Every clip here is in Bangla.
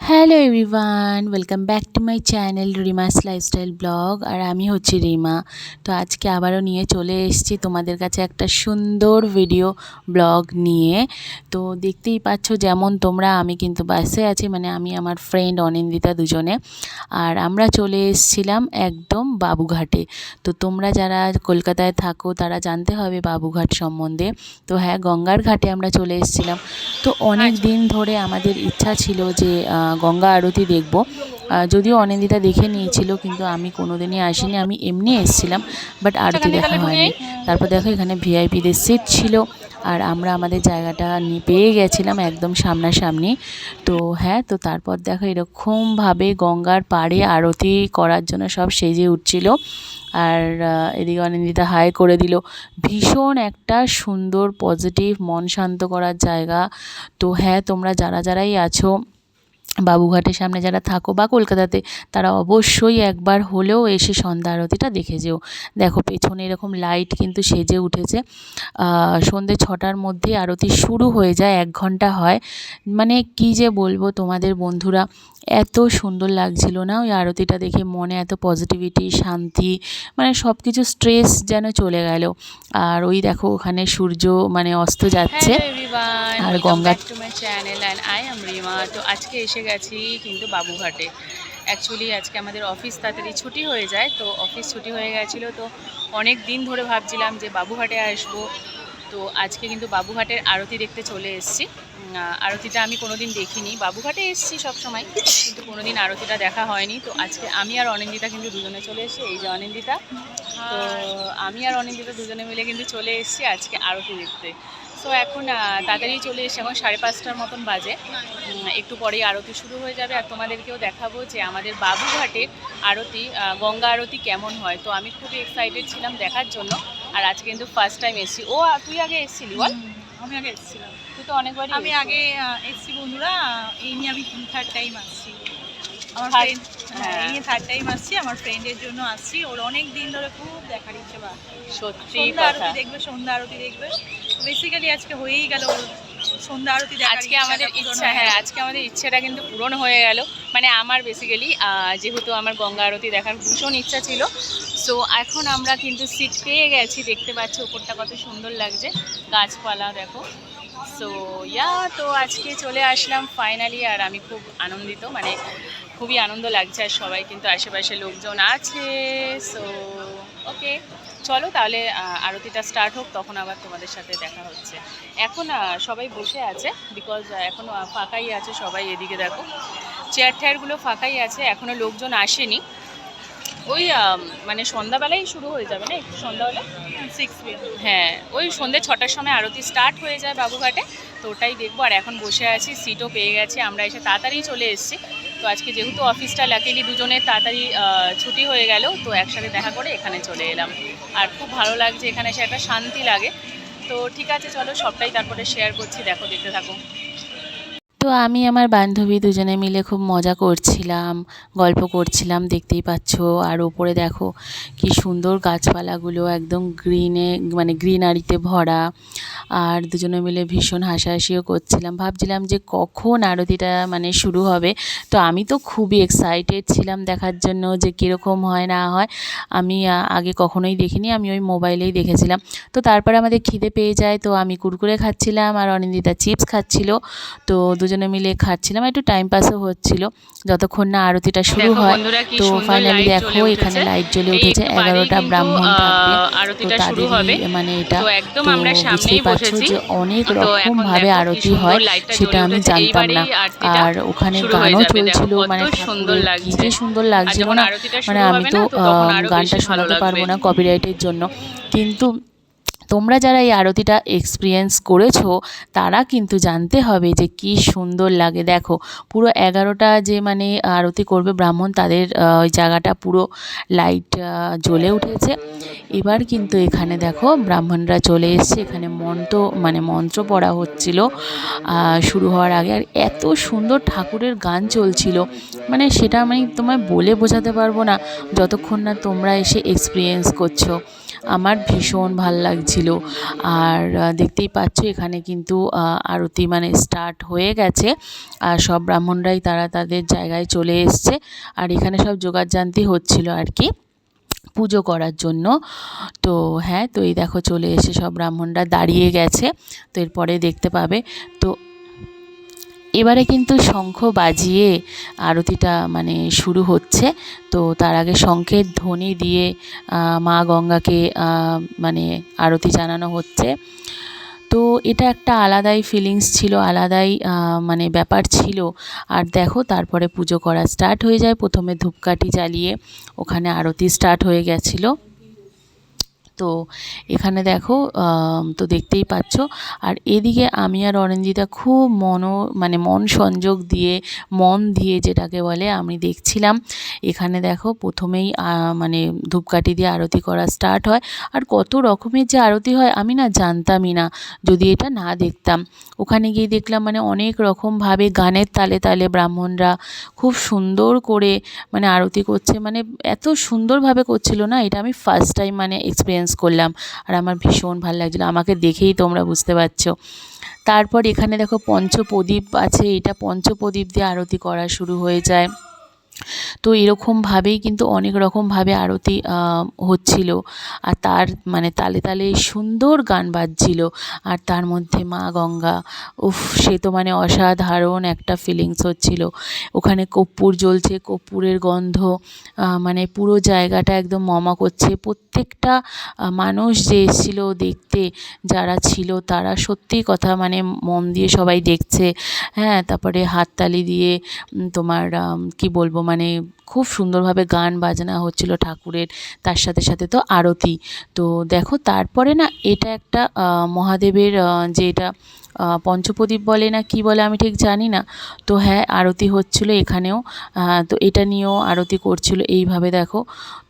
Hello everyone, welcome back to my channel Rima's lifestyle blog. আর আমি হচ্ছি রিমা। তো আজকে আবারও নিয়ে চলে এসেছি তোমাদের কাছে একটা সুন্দর ভিডিও ব্লগ নিয়ে। তো দেখতেই পাচ্ছ যেমন তোমরা, আমি কিন্তু বাসে আছি, মানে আমি আমার ফ্রেন্ড অনিন্দিতা দুজনে। আর আমরা চলে এসেছিলাম একদম বাবুঘাটে। তো তোমরা যারা কলকাতায় থাকো তারা জানতে হবে বাবুঘাট সম্বন্ধে। তো হ্যাঁ, গঙ্গার ঘাটে আমরা চলে এসেছিলাম। তো অনেক দিন ধরে আমাদের ইচ্ছা ছিল যে গঙ্গা আরতি দেখব। যদিও অনিন্দিতা দেখে নিয়েছিল, কিন্তু আমি কোনোদিনই আসিনি, আমি এমনি এসেছিলাম, বাট আরতি দেখা হয়নি। তারপর দেখো এখানে ভিআইপিদের সিট ছিল, আর আমরা আমাদের জায়গাটা পেয়ে গেছিলাম একদম সামনাসামনি। তো হ্যাঁ, তো তারপর দেখো এরকমভাবে গঙ্গার পাড়ে আরতি করার জন্য সব সেজে উঠছিল। আর এদিকে অনিন্দিতা হাই করে দিল। ভীষণ একটা সুন্দর পজিটিভ মন শান্ত করার জায়গা। তো হ্যাঁ, তোমরা যারাই আছো বাবুঘাটের সামনে যারা থাকো বা কলকাতাতে, তারা অবশ্যই একবার হলেও এসে সন্ধ্যা আরতিটা দেখে যেও। দেখো পেছনে এরকম লাইট কিন্তু সেজে উঠেছে। সন্ধ্যে 6টার মধ্যে আরতি শুরু হয়ে যায়, 1 ঘন্টা হয়। মানে কি যে বলবো তোমাদের বন্ধুরা, এত সুন্দর লাগছিল না ওই আরতিটা দেখে, মনে এত পজিটিভিটি, শান্তি, মানে সব কিছু স্ট্রেস যেন চলে গেল। আর ওই দেখো ওখানে সূর্য মানে অস্ত যাচ্ছে। আর Ganga channel and I am Rima. তো আজকে এসে গেছি কিন্তু বাবুঘাটে। অ্যাকচুয়ালি আজকে আমাদের অফিস তাড়াতাড়ি ছুটি হয়ে যায়, তো অফিস ছুটি হয়ে গেছিলো। তো অনেক দিন ধরে ভাবছিলাম যে বাবুঘাটে আসবো। তো আজকে কিন্তু বাবুঘাটের আরতি দেখতে চলে এসেছি। আরতিটা আমি কোনোদিন দেখিনি, বাবুঘাটে এসেছি সবসময়, কিন্তু কোনোদিন আরতিটা দেখা হয়নি। তো আজকে আমি আর অনিন্দিতা কিন্তু দুজনে চলে এসেছি। এই যে অনিন্দিতা। তো আমি আর অনিন্দিতা দুজনে মিলে কিন্তু চলে এসেছি আজকে আরতি দেখতে। তো এখন তাড়াতাড়ি চলে এসেছি, এখন 5:30টার মতন বাজে। একটু পরেই আরতি শুরু হয়ে যাবে, আর তোমাদেরকেও দেখাবো যে আমাদের বাবুঘাটের আরতি, গঙ্গা আরতি কেমন হয়। তো আমি খুবই এক্সাইটেড ছিলাম দেখার জন্য। আর আজকে কিন্তু ফার্স্ট টাইম এসেছি। তুই আগে এসেছিলি বল? আমি আগে এসেছিলাম। তুই তো অনেকবারই আমি আগে এসেছি বন্ধুরা, এই নিয়ে আমি 3rd টাইম আসছি। আমার Third, ফ্রেন্ড, এই নিয়ে 3rd টাইম আসছি, আমার ফ্রেন্ডের জন্য আসছি। ওর অনেক দিন ধরে খুব দেখার ইচ্ছে, বা সত্যি সন্ধ্যা কথা। সন্ধ্যা আরতি দেখবে। বেসিক্যালি আজকে হয়েই গেল ওর সন্ধ্যা আরতি দেখার। আজকে আমাদের ইচ্ছা, হ্যাঁ আজকে আমাদের ইচ্ছেটা কিন্তু পূরণ হয়ে গেল। মানে আমার বেসিক্যালি যেহেতু আমার গঙ্গা আরতি দেখার ভীষণ ইচ্ছা ছিল, সো এখন আমরা কিন্তু সিট পেয়ে গেছি। দেখতে পাচ্ছি ওপরটা কত সুন্দর লাগছে, গাছপালা দেখো। সো তো আজকে চলে আসলাম ফাইনালি, আর আমি খুব আনন্দিত, মানে খুবই আনন্দ লাগছে। আর সবাই কিন্তু আশেপাশে লোকজন আছে। সো ওকে, চলো তাহলে আরতিটা স্টার্ট হোক, তখন আবার তোমাদের সাথে দেখা হচ্ছে। এখন সবাই বসে আছে, বিকজ এখন ফাঁকাই আছে সবাই। এদিকে দেখো চেয়ার টেয়ারগুলো ফাঁকাই আছে, এখনও লোকজন আসেনি। ওই মানে সন্ধ্যাবেলায় শুরু হয়ে যাবে না, একটু সন্ধ্যাবেলা 6 PM। হ্যাঁ, ওই সন্ধ্যে 6টার সময় আরতি স্টার্ট হয়ে যায় বাবুঘাটে। তো ওটাই দেখবো। আর এখন বসে আছি, সিটও পেয়ে গেছি, আমরা এসে তাড়াতাড়ি চলে এসেছি। তো আজকে যেহেতু অফিসটা লাকিলি দুজনের তাড়াতাড়ি ছুটি হয়ে গেল, তো একসাথে দেখা করে এখানে চলে এলাম। আর খুব ভালো লাগছে এখানে এসে, একটা শান্তি লাগে। তো ঠিক আছে, চলো সবটাই তারপরে শেয়ার করছি, দেখো, দেখতে থাকো। তো আমি আমার বান্ধবী দুজনে মিলে খুব মজা করছিলাম, গল্প করছিলাম, দেখতেই পাচ্ছ। আর ওপরে দেখো কি সুন্দর গাছপালাগুলো, একদম গ্রিনে, মানে গ্রিনারিতে ভরা। আর দুজনে মিলে ভীষণ হাসাহাসিও করছিলাম, ভাবছিলাম যে কখন আরতিটা মানে শুরু হবে। তো আমি তো খুবই এক্সাইটেড ছিলাম দেখার জন্য যে কীরকম হয় না হয়। আমি আগে কখনোই দেখিনি, আমি ওই মোবাইলেই দেখেছিলাম। তো তারপরে আমাদের খিদে পেয়ে যায়, তো আমি কুরকুরে খাচ্ছিলাম আর অনিন্দিতা চিপস খাচ্ছিল। তো দুজনে মিলে খাচ্ছিলাম, একটু টাইম পাসও হচ্ছিল যতক্ষণ না আরতিটা শুরু হয়। তো ফাইনালি দেখো এখানে লাইট জ্বলে উঠেছে, 11টা ব্রাহ্মণ থাকবে, তো তাদেরই মানে এটা। তো বুঝতেই পারছো যে অনেক রকমভাবে আরতি হয়, সেটা আমি জানতাম না। আর ওখানে গানও চলছিল, মানে ঠাকুরের কী যে সুন্দর লাগছিল না, মানে আমি তো গানটা শোনাতে পারবো না কপিরাইটের জন্য। কিন্তু তোমরা যারা এই আরতিটা এক্সপিরিয়েন্স করেছো তারা কিন্তু জানতে হবে যে কি সুন্দর লাগে। দেখো পুরো 11টা যে মানে আরতি করবে ব্রাহ্মণ, তাদের ওই জায়গাটা পুরো লাইট জ্বলে উঠেছে। এবার কিন্তু এখানে দেখো ব্রাহ্মণরা চলে এসছে, এখানে মন্ত্র পড়া হচ্ছিল শুরু হওয়ার আগে। আর এত সুন্দর ঠাকুরের গান চলছিল, মানে সেটা আমি তোমায় বলে বোঝাতে পারবো না যতক্ষণ না তোমরা এসে এক্সপিরিয়েন্স করছো। আমার ভীষণ ভাল লাগছিল। আর দেখতেই পাচ্ছ এখানে কিন্তু আরতি মানে স্টার্ট হয়ে গেছে, আর সব ব্রাহ্মণরাই তারা তাদের জায়গায় চলে এসছে। আর এখানে সব জোগাড়জান্তি হচ্ছিল আর কি পুজো করার জন্য। তো হ্যাঁ, তো এই দেখো চলে এসে সব ব্রাহ্মণরা দাঁড়িয়ে গেছে। তো এরপরে দেখতে পাবে। তো এবারে কিন্তু শঙ্খ বাজিয়ে আরতিটা মানে শুরু হচ্ছে। তো তার আগে শঙ্খের ধ্বনি দিয়ে মা গঙ্গাকে মানে আরতি জানানো হচ্ছে। তো এটা একটা আলাদাই ফিলিংস ছিল, আলাদাই মানে ব্যাপার ছিল। আর দেখো তারপরে পুজো করা স্টার্ট হয়ে যায়। প্রথমে ধূপকাঠি জ্বালিয়ে ওখানে আরতি স্টার্ট হয়ে গেছিলো। তো এখানে দেখো তো দেখতেই পাচ্ছ। আর এদিকে আমি আর অরেঞ্জিতা খুব মানে মন সংযোগ দিয়ে, মন দিয়ে যেটাকে বলে, আমি দেখছিলাম। এখানে দেখো প্রথমেই মানে ধূপকাঠি দিয়ে আরতি করা স্টার্ট হয়। আর কত রকমের যে আরতি হয় আমি না জানতামই না যদি এটা না দেখতাম। ওখানে গিয়ে দেখলাম মানে অনেক রকমভাবে গানের তালে তালে ব্রাহ্মণরা খুব সুন্দর করে মানে আরতি করছে। মানে এত সুন্দরভাবে করছিল না, এটা আমি ফার্স্ট টাইম মানে এক্সপিরিয়েন্স করলাম। আর আমার ভীষণ ভালো লাগছিলো, আমাকে দেখেই তোমরা বুঝতে পারছো। তারপর এখানে দেখো পঞ্চপ্রদীপ আছে, এটা পঞ্চপ্রদীপ দিয়ে আরতি করা শুরু হয়ে যায়। তো এরকমভাবেই কিন্তু অনেক রকমভাবে আরতি হচ্ছিল। আর তার মানে তালে তালে সুন্দর গান বাজছিল। আর তার মধ্যে মা গঙ্গা, উফ, সে তো মানে অসাধারণ একটা ফিলিংস হচ্ছিল। ওখানে কর্পূর জ্বলছে, কর্পূরের গন্ধ মানে পুরো জায়গাটা একদম মমা করছে। প্রত্যেকটা মানুষ যে এসেছিল দেখতে, যারা ছিল তারা সত্যি কথা মানে মন দিয়ে সবাই দেখছে। হ্যাঁ, তারপরে হাততালি দিয়ে তোমার কি বলবো মানে খুব সুন্দরভাবে গান বাজনা হচ্ছিল ঠাকুরের, তার সাথে সাথে তো আরতি। তো দেখো তারপরে না এটা একটা মহাদেবের যে এটা পঞ্চপ্রদীপ বলে না কি বলে আমি ঠিক জানি না। তো হ্যাঁ, আরতি হচ্ছিল এখানেও। তো এটা নিয়েও আরতি করছিল এইভাবে দেখো।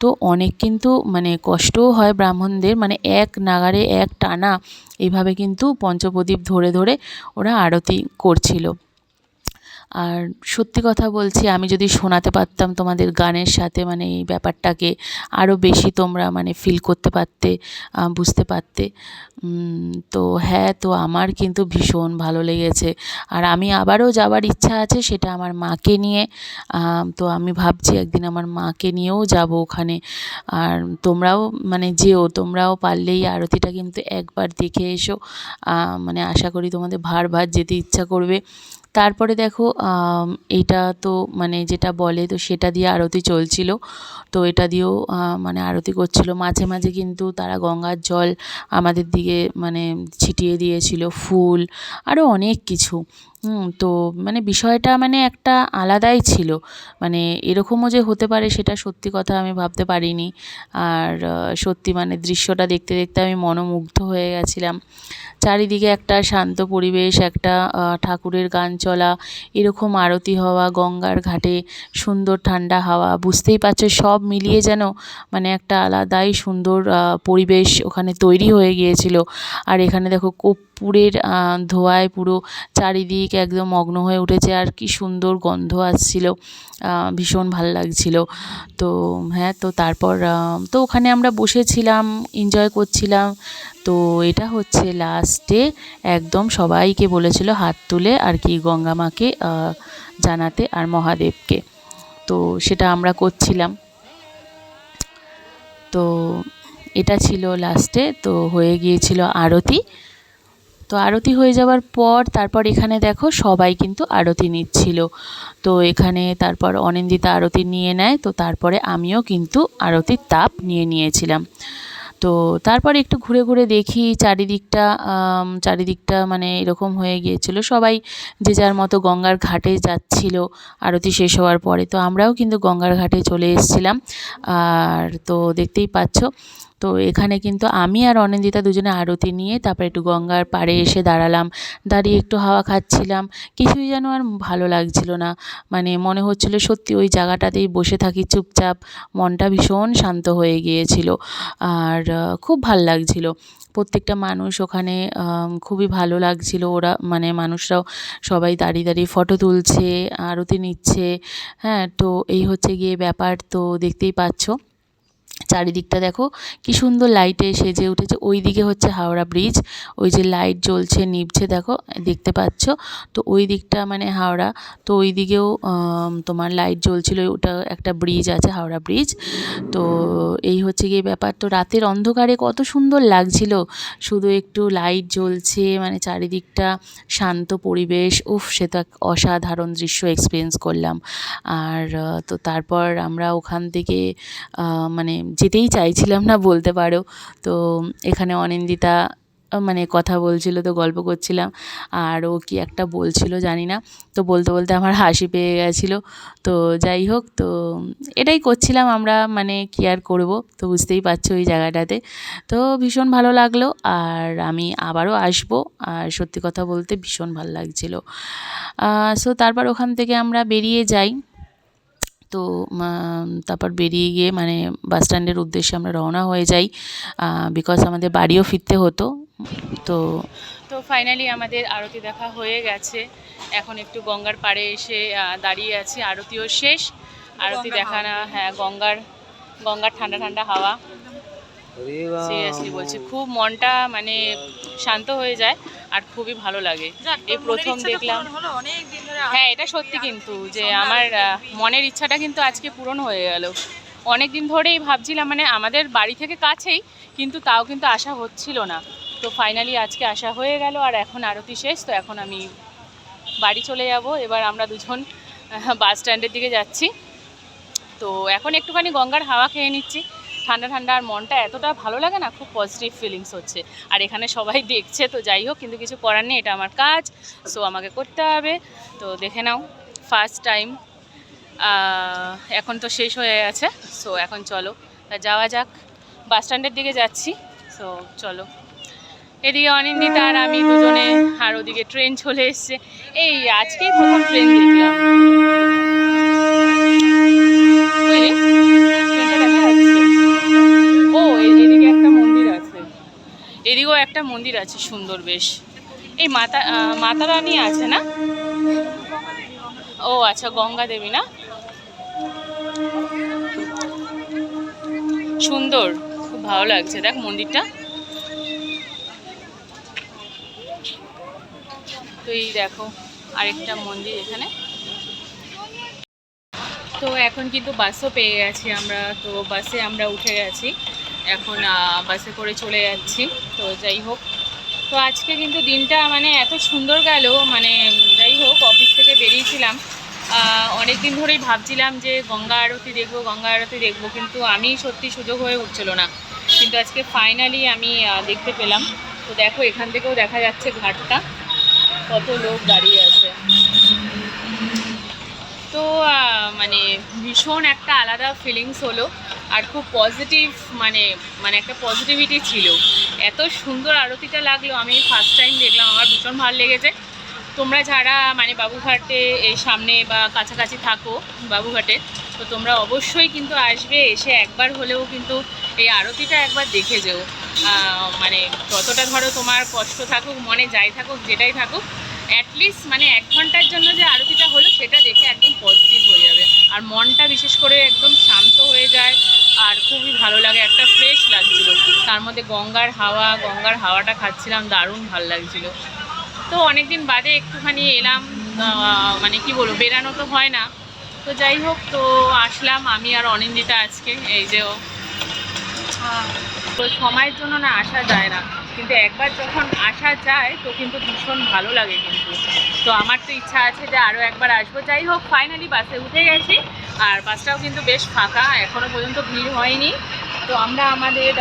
তো অনেক কিন্তু মানে কষ্টও হয় ব্রাহ্মণদের, মানে এক নাগাড়ে এক টানা এইভাবে কিন্তু পঞ্চপ্রদীপ ধরে ধরে ওরা আরতি করছিল। আর সত্যি কথা বলছি, আমি যদি শোনাতে পারতাম তোমাদের গানের সাথে মানে এই ব্যাপারটাকে আরও বেশি তোমরা মানে ফিল করতে পারতে, বুঝতে পারতে। তো হ্যাঁ, তো আমার কিন্তু ভীষণ ভালো লেগেছে। আর আমি আবারও যাবার ইচ্ছা আছে, সেটা আমার মাকে নিয়ে। তো আমি ভাবছি একদিন আমার মাকে নিয়েও যাব ওখানে। আর তোমরাও মানে যেও, তোমরাও পারলেই আরতিটা কিন্তু একবার দেখে এসো। মানে আশা করি তোমাদের ভার যেতে ইচ্ছা করবে। তারপরে দেখো এইটা তো মানে যেটা বলে তো সেটা দিয়ে আরতি চলছিল। তো এটা দিয়েও মানে আরতি করছিল। মাঝে মাঝে কিন্তু তারা গঙ্গার জল আমাদের দিকে মানে ছিটিয়ে দিয়েছিল, ফুল, আরও অনেক কিছু। তো মানে বিষয়টা মানে একটা আলাদাই ছিল। মানে এরকমও যে হতে পারে সেটা সত্যি কথা আমি ভাবতে পারিনি। আর সত্যি মানে দৃশ্যটা দেখতে দেখতে আমি মনোমুগ্ধ হয়ে গেছিলাম। চারিদিকে একটা শান্ত পরিবেশ, একটা ঠাকুরের গান চলা, এরকম আরতি হওয়া, গঙ্গার ঘাটে সুন্দর ঠান্ডা হাওয়া, বুঝতেই পারছো সব মিলিয়ে যেন মানে একটা আলাদাই সুন্দর পরিবেশ ওখানে তৈরি হয়ে গিয়েছিল। আর এখানে দেখো কর্পূরের ধোঁয়ায় পুরো চারিদিক একদম মগ্ন হয়ে উঠেছে। আর কি সুন্দর গন্ধ আসছিল, ভীষণ ভাল লাগছিল। তো হ্যাঁ, তো তারপর তো ওখানে আমরা বসেছিলাম, এনজয় করছিলাম। তো এটা হচ্ছে লাস্টে একদম সবাইকে বলেছিল হাত তুলে আর কি গঙ্গা মাকে জানাতে আর মহাদেবকে। তো সেটা আমরা করছিলাম। তো এটা ছিল লাস্টে, তো হয়ে গিয়েছিল আরতি। তো আরতি হয়ে যাওয়ার পর তারপর এখানে দেখো সবাই কিন্তু আরতি নিচ্ছিল। তো এখানে তারপর অনিন্দিতা আরতি নিয়ে নেয়। তো তারপরে আমিও কিন্তু আরতির তাপ নিয়েছিলাম। তো তারপর একটু ঘুরে ঘুরে দেখি চারিদিকটা মানে এরকম হয়ে গিয়েছিল, সবাই যে যার মতো গঙ্গার ঘাটে যাচ্ছিল আরতি শেষ হওয়ার পরে। তো আমরাও কিন্তু গঙ্গার ঘাটে চলে এসেছিলাম। আর তো দেখতেই পাচ্ছ, তো এখানে কিন্তু আমি আর অনিন্দিতা দুজনে আরতি নিয়ে তারপর একটু গঙ্গার পাড়ে এসে দাঁড়ালাম। দাঁড়িয়ে একটু হাওয়া খাচ্ছিলাম। কিছুই যেন আর ভালো লাগছিল না, মানে মনে হচ্ছিল সত্যি ওই জায়গাটাতেই বসে থাকি চুপচাপ। মনটা ভীষণ শান্ত হয়ে গিয়েছিল। আর খুব ভাল লাগছিল। প্রত্যেকটা মানুষ ওখানে খুবই ভালো লাগছিল। ওরা মানে মানুষরাও সবাই দাঁড়িয়ে দাঁড়িয়ে ফটো তুলছে, আরতি নিচ্ছে। হ্যাঁ, তো এই হচ্ছে গিয়ে ব্যাপার। তো দেখতেই পাচ্ছ। চারিদিকটা দেখো কি সুন্দর লাইটে সেজে উঠেছে। ওই দিকে হচ্ছে হাওড়া ব্রিজ, ওই যে লাইট জ্বলছে নিভছে দেখো দেখতে পাচ্ছ। তো ওই দিকটা মানে হাওড়া, তো ওই দিকেও তোমার লাইট জ্বলছিল, ওটা একটা ব্রিজ আছে হাওড়া ব্রিজ। তো এই হচ্ছে গিয়ে ব্যাপার। তো রাতের অন্ধকারে কত সুন্দর লাগছিল, শুধু একটু লাইট জ্বলছে, মানে চারিদিকটা শান্ত পরিবেশ। উফ, সে তো এক অসাধারণ দৃশ্য এক্সপিরিয়েন্স করলাম। আর তো তারপর আমরা ওখান থেকে মানে যেতেই চাইছিলাম না বলতে পারো। তো এখানে অনিন্দিতা মানে কথা বলছিল, তো গল্প করছিলাম, আর ও কি একটা বলছিল জানি না, তো বলতে বলতে আমার হাসি পেয়ে গেছিলো। তো যাই হোক, তো এটাই করছিলাম আমরা, মানে কি আর করবো, তো বুঝতেই পারছো ওই জায়গাটাতে। তো ভীষণ ভালো লাগলো, আর আমি আবারও আসবো। আর সত্যি কথা বলতে ভীষণ ভালো লাগছিলো। সো তারপর ওখান থেকে আমরা বেরিয়ে যাই। তো তারপর বেরিয়ে গিয়ে মানে বাস স্ট্যান্ডের উদ্দেশ্যে আমরা রওনা হয়ে যাই, বিকজ আমাদের বাড়িও ফিরতে হতো। তো তো ফাইনালি আমাদের আরতি দেখা হয়ে গেছে। এখন একটু গঙ্গার পাড়ে এসে দাঁড়িয়ে আছি, আরতিও শেষ। আরতি দেখা না, হ্যাঁ, গঙ্গার ঠান্ডা ঠান্ডা হাওয়া, সিরিয়াসলি বলছি, খুব মনটা মানে শান্ত হয়ে যায় আর খুবই ভালো লাগে। এই প্রথম দেখলাম, হ্যাঁ এটা সত্যি কিন্তু, যে আমার মনের ইচ্ছাটা কিন্তু আজকে পূরণ হয়ে গেল। অনেক দিন ধরেই ভাবছিলাম, মানে আমাদের বাড়ি থেকে কাছেই, কিন্তু তাও কিন্তু আসা হচ্ছিল না। তো ফাইনালি আজকে আসা হয়ে গেল, আর এখন আরতি শেষ। তো এখন আমি বাড়ি চলে যাব। এবার আমরা দুজন বাস স্ট্যান্ডের দিকে যাচ্ছি। তো এখন একটুখানি গঙ্গার হাওয়া খেয়ে নিচ্ছি, ঠান্ডা ঠান্ডা, আর মনটা এতটা ভালো লাগে না, খুব পজিটিভ ফিলিংস হচ্ছে। আর এখানে সবাই দেখছে, তো যাই হোক, কিন্তু কিছু করার নেই, এটা আমার কাজ, সো আমাকে করতে হবে। তো দেখে নাও, ফার্স্ট টাইম, এখন তো শেষ হয়ে গেছে। সো এখন চলো যাওয়া যাক, বাস স্ট্যান্ডের দিকে যাচ্ছি। সো চলো, এদিকে অনিন্দিতা আর আমি দুজনে, আর ওদিকে ট্রেন চলে এসছে। এই আজকেই প্রথম ট্রেন দেখলাম। ও এদিকে একটা মন্দির আছে, এদিকেও একটা মন্দির আছে সুন্দর বেশ। এই মাতা রানী আছে না? ও আচ্ছা, গঙ্গা দেবী না? সুন্দর, খুব ভালো লাগছে, দেখ মন্দিরটা। তো এই দেখো আরেকটা মন্দির এখানে। তো এখন কিন্তু বাসও পেয়ে গেছি আমরা, তো বাসে আমরা উঠে গেছি, এখন বাসে করে চলে যাচ্ছি। তো যাই হোক, তো আজকে কিন্তু দিনটা মানে এত সুন্দর গেল, মানে যাই হোক, অফিস থেকে বেরিয়েছিলাম, অনেক দিন ধরেই ভাবছিলাম যে গঙ্গা আরতি দেখবো, কিন্তু আমি সত্যি সুযোগ হয়ে উঠছিল না, কিন্তু আজকে ফাইনালি আমি দেখতে পেলাম। তো দেখো এখান থেকেও দেখা যাচ্ছে ঘাটটা, কত লোক দাঁড়িয়ে আছে। তো মানে ভীষণ একটা আলাদা ফিলিংস হলো, আর খুব পজিটিভ, মানে মানে একটা পজিটিভিটি ছিল। এত সুন্দর আরতিটা লাগলো, আমি ফার্স্ট টাইম দেখলাম, আমার ভীষণ ভালো লেগেছে। তোমরা যারা মানে বাবুঘাটে এই সামনে বা কাছাকাছি থাকো বাবুঘাটে, তো তোমরা অবশ্যই কিন্তু আসবে, এসে একবার হলেও কিন্তু এই আরতিটা একবার দেখে যেও। মানে যতটা ধরো তোমার কষ্ট থাকুক, মনে যাই থাকুক, যেটাই থাকুক, অ্যাটলিস্ট মানে 1 ঘন্টার জন্য যে আরতিটা হলো সেটা দেখে একদম পজিটিভ হয়ে যাবে, আর মনটা বিশেষ করে একদম শান্ত হয়ে যায়, আর খুবই ভালো লাগে, একটা ফ্রেশ লাগছিল। তার মধ্যে গঙ্গার হাওয়াটা খাচ্ছিলাম, দারুণ ভালো লাগছিল। তো অনেকদিন বাদে একটুখানি এলাম, মানে কি বলবো, বেরানো তো হয় না। তো যাই হোক, তো আসলাম আমি আর অনিন্দিতা আজকে, এই যে ও। তো সময়ের জন্য না আসা যায় না, কিন্তু একবার যখন আসা যায় তো কিন্তু ভীষণ ভালো লাগে কিন্তু। তো আমার তো ইচ্ছা আছে যে আরও একবার আসবো। যাই হোক, ফাইনালি বাসে উঠে গেছি, আর বাসটাও কিন্তু বেশ ফাঁকা, এখনও পর্যন্ত ভিড় হয়নি। তো আমরা আমাদের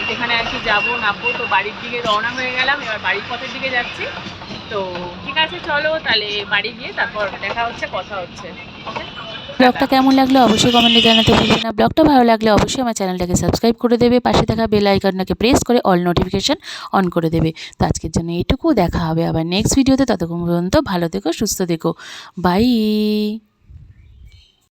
যেখানে আর কি যাবো নামবো, তো বাড়ির দিকে রওনা হয়ে গেলাম, এবার বাড়ির পথের দিকে যাচ্ছি। তো ঠিক আছে, চলো তাহলে বাড়ি গিয়ে তারপর দেখা হচ্ছে, কথা হচ্ছে। ওকে, ব্লগটা কেমন লাগলো অবশ্যই কমেন্টে জানাতে ভুলবে না। ব্লগটা ভালো লাগলে অবশ্যই আমার চ্যানেলটাকে সাবস্ক্রাইব করে দেবে, পাশে থাকা বেল আইকনটাকে প্রেস করে অল নোটিফিকেশন অন করে দেবে। তো আজকের জন্য এইটুকু, দেখা হবে আবার নেক্সট ভিডিওতে। ততক্ষণ পর্যন্ত ভালো থেকো, সুস্থ থেকো, বাই।